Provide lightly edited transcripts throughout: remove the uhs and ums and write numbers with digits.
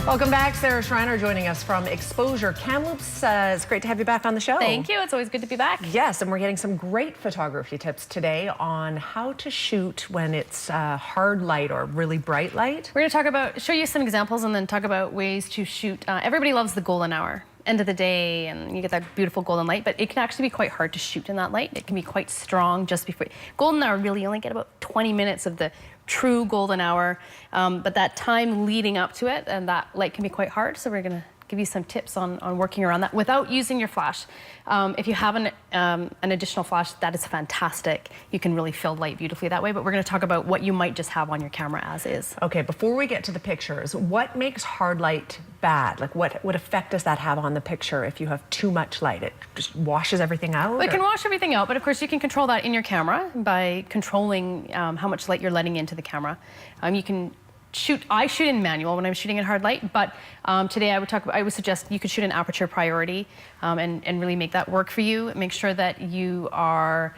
Welcome back. Sarah Schreiner joining us from Exposure Kamloops. It's great to have you back on the show. Thank you. It's always good to be back. Yes, and we're getting some great photography tips today on how to shoot when it's hard light or really bright light. We're going to show you some examples and then talk about ways to shoot. Everybody loves the golden hour, end of the day, and you get that beautiful golden light, but it can actually be quite hard to shoot in that light. It can be quite strong just before. Golden hour, really, you only get about 20 minutes of the true golden hour, but that time leading up to it, and that light can be quite hard, so we're going to give you some tips on working around that without using your flash. If you have an additional flash, that is fantastic. You can really fill light beautifully that way, but we're going to talk about what you might just have on your camera as is. Okay, before we get to the pictures, what makes hard light bad? Like what effect does that have on the picture if you have too much light? It just washes everything out? Well, it can wash everything out, but of course you can control that in your camera by controlling how much light you're letting into the camera. You can I shoot in manual when I'm shooting in hard light, but today I would suggest you could shoot in aperture priority and really make that work for you. Make sure that you are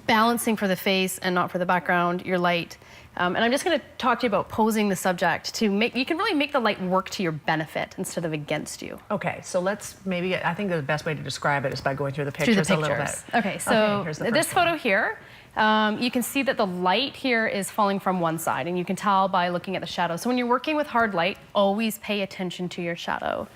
balancing for the face and not for the background, your light. And I'm just going to talk to you about posing the subject to you can really make the light work to your benefit instead of against you. Okay, so let's I think the best way to describe it is by going through the pictures a little bit. Okay, so here's this photo here, you can see that the light here is falling from one side, and you can tell by looking at the shadow. So when you're working with hard light, always pay attention to your shadow.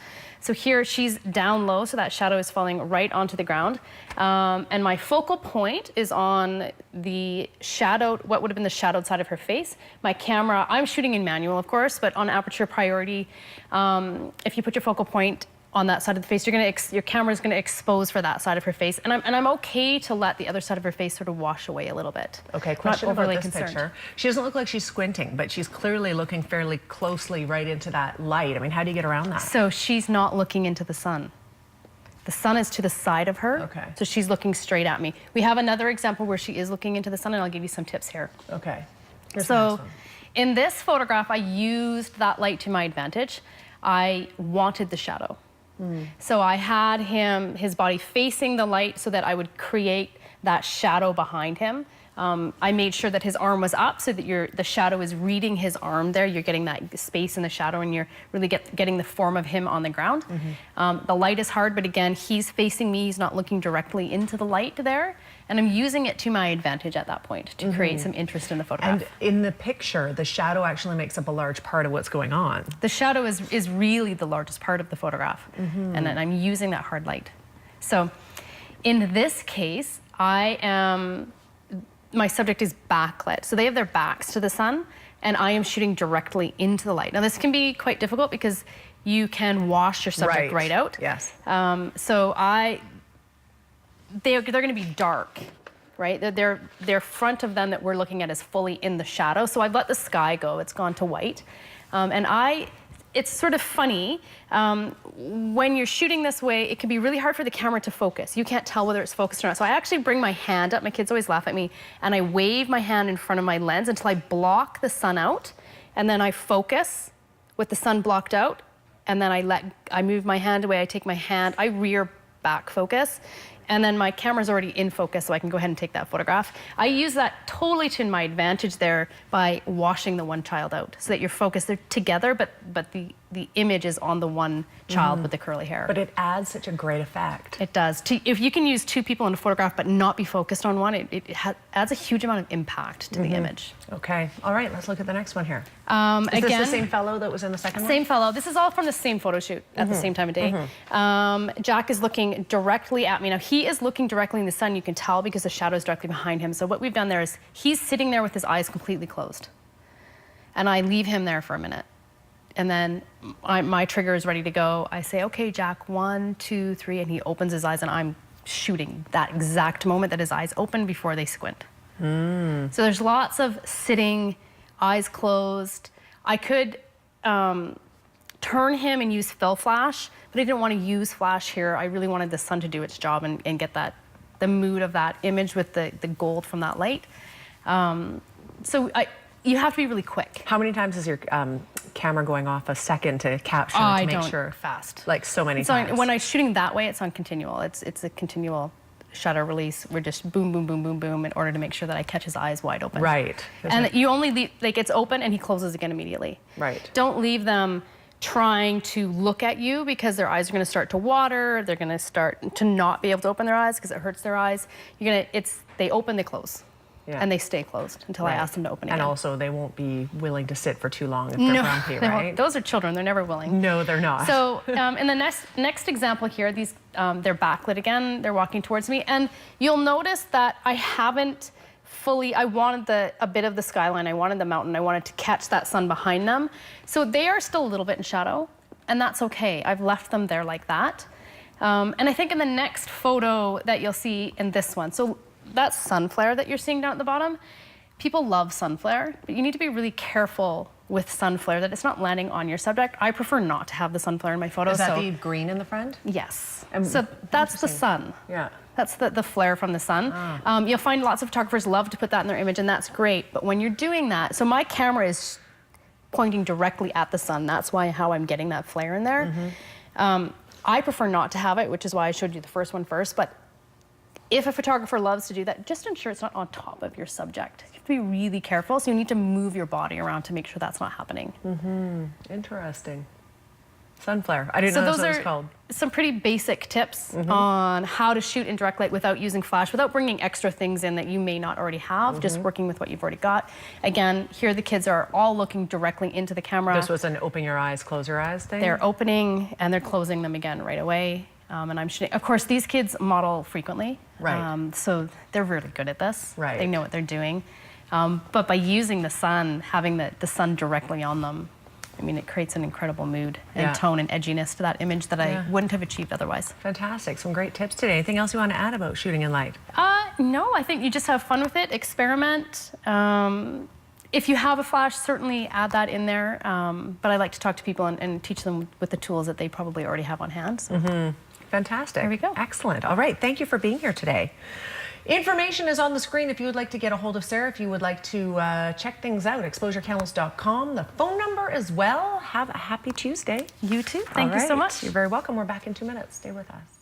So here she's down low, so that shadow is falling right onto the ground. And my focal point is on the shadowed, what would have been the shadowed side of her face. My camera, I'm shooting in manual, of course, but on aperture priority, if you put your focal point on that side of the face, your camera is going to expose for that side of her face, and I'm okay to let the other side of her face sort of wash away a little bit. Okay, question about this picture. She doesn't look like she's squinting, but she's clearly looking fairly closely right into that light. I mean, how do you get around that? So she's not looking into the sun. The sun is to the side of her, okay. So she's looking straight at me. We have another example where she is looking into the sun, and I'll give you some tips here. Okay. So in this photograph, I used that light to my advantage. I wanted the shadow. So I had his body facing the light so that I would create that shadow behind him. I made sure that his arm was up so that the shadow is reading his arm there. You're getting that space in the shadow, and you're really getting the form of him on the ground. The light is hard, but again, he's facing me. He's not looking directly into the light there. And I'm using it to my advantage at that point to create some interest in the photograph. And in the picture, the shadow actually makes up a large part of what's going on. The shadow is really the largest part of the photograph. And then I'm using that hard light. So in this case, my subject is backlit. So they have their backs to the sun, and I am shooting directly into the light. Now this can be quite difficult because you can wash your subject right out. Yes. They're going to be dark, right? Their front of them that we're looking at is fully in the shadow. So I've let the sky go. It's gone to white. It's sort of funny. When you're shooting this way, it can be really hard for the camera to focus. You can't tell whether it's focused or not. So I actually bring my hand up. My kids always laugh at me. And I wave my hand in front of my lens until I block the sun out. And then I focus with the sun blocked out. And then I move my hand away. I take my hand, I rear back focus. And then my camera's already in focus, so I can go ahead and take that photograph. I use that totally to my advantage there by washing the one child out, so that you're focused. They're together, but the image is on the one child with the curly hair. But it adds such a great effect. It does. If you can use two people in a photograph but not be focused on one, it adds a huge amount of impact to the image. Okay. All right, let's look at the next one here. Is this the same fellow that was in the second one? Same fellow. This is all from the same photo shoot at the same time of day. Jack is looking directly at me. Now, he is looking directly in the sun. You can tell because the shadow is directly behind him. So what we've done there is he's sitting there with his eyes completely closed. And I leave him there for a minute. And then my trigger is ready to go. I say, okay, Jack, 1, 2, 3, and he opens his eyes, and I'm shooting that exact moment that his eyes open before they squint. So there's lots of sitting, eyes closed. I could turn him and use fill flash, but I didn't want to use flash here. I really wanted the sun to do its job and get the mood of that image with the gold from that light. You have to be really quick. How many times is your camera going off a second to capture to make sure? Fast. Like so many times. When I'm shooting that way, it's on continual. It's a continual shutter release. We're just boom, boom, boom, boom, boom in order to make sure that I catch his eyes wide open. Right. And you only leave, like it's open and he closes again immediately. Right. Don't leave them trying to look at you because their eyes are going to start to water. They're going to start to not be able to open their eyes because it hurts their eyes. They open, they close. Yeah. And they stay closed until I ask them to open again. And also, they won't be willing to sit for too long if they're grumpy, right? Those are children. They're never willing. No, they're not. So in the next example here, these they're backlit again. They're walking towards me. And you'll notice that I haven't fully, I wanted a bit of the skyline. I wanted the mountain. I wanted to catch that sun behind them. So they are still a little bit in shadow, and that's okay. I've left them there like that. And I think in the next photo that you'll see in this one, so that sun flare that you're seeing down at the bottom, people love sun flare, but you need to be really careful with sun flare that it's not landing on your subject. I prefer not to have the sun flare in my photos. Is that the green in the front? Yes. So that's the sun. Yeah. That's the flare from the sun. You'll find lots of photographers love to put that in their image, and that's great. But when you're doing that, so my camera is pointing directly at the sun. That's how I'm getting that flare in there. I prefer not to have it, which is why I showed you the first one first. But if a photographer loves to do that, just ensure it's not on top of your subject. You have to be really careful, so you need to move your body around to make sure that's not happening. Interesting. Sun flare. I didn't know that's what it was called. Some pretty basic tips on how to shoot in direct light without using flash, without bringing extra things in that you may not already have, just working with what you've already got. Again, here the kids are all looking directly into the camera. This was an open your eyes, close your eyes thing? They're opening and they're closing them again right away. And I'm shooting. Of course, these kids model frequently. Right. So they're really good at this. Right. They know what they're doing. But by using the sun, having the sun directly on them, I mean, it creates an incredible mood and tone and edginess to that image that I wouldn't have achieved otherwise. Fantastic. Some great tips today. Anything else you want to add about shooting in light? No, I think you just have fun with it, experiment. If you have a flash, certainly add that in there. But I like to talk to people and teach them with the tools that they probably already have on hand. So. Fantastic. There we go. Excellent. All right. Thank you for being here today. Information is on the screen if you would like to get a hold of Sarah, if you would like to check things out, exposurecanvas.com. The phone number as well. Have a happy Tuesday. You too. Thank you so much. You're very welcome. We're back in 2 minutes. Stay with us.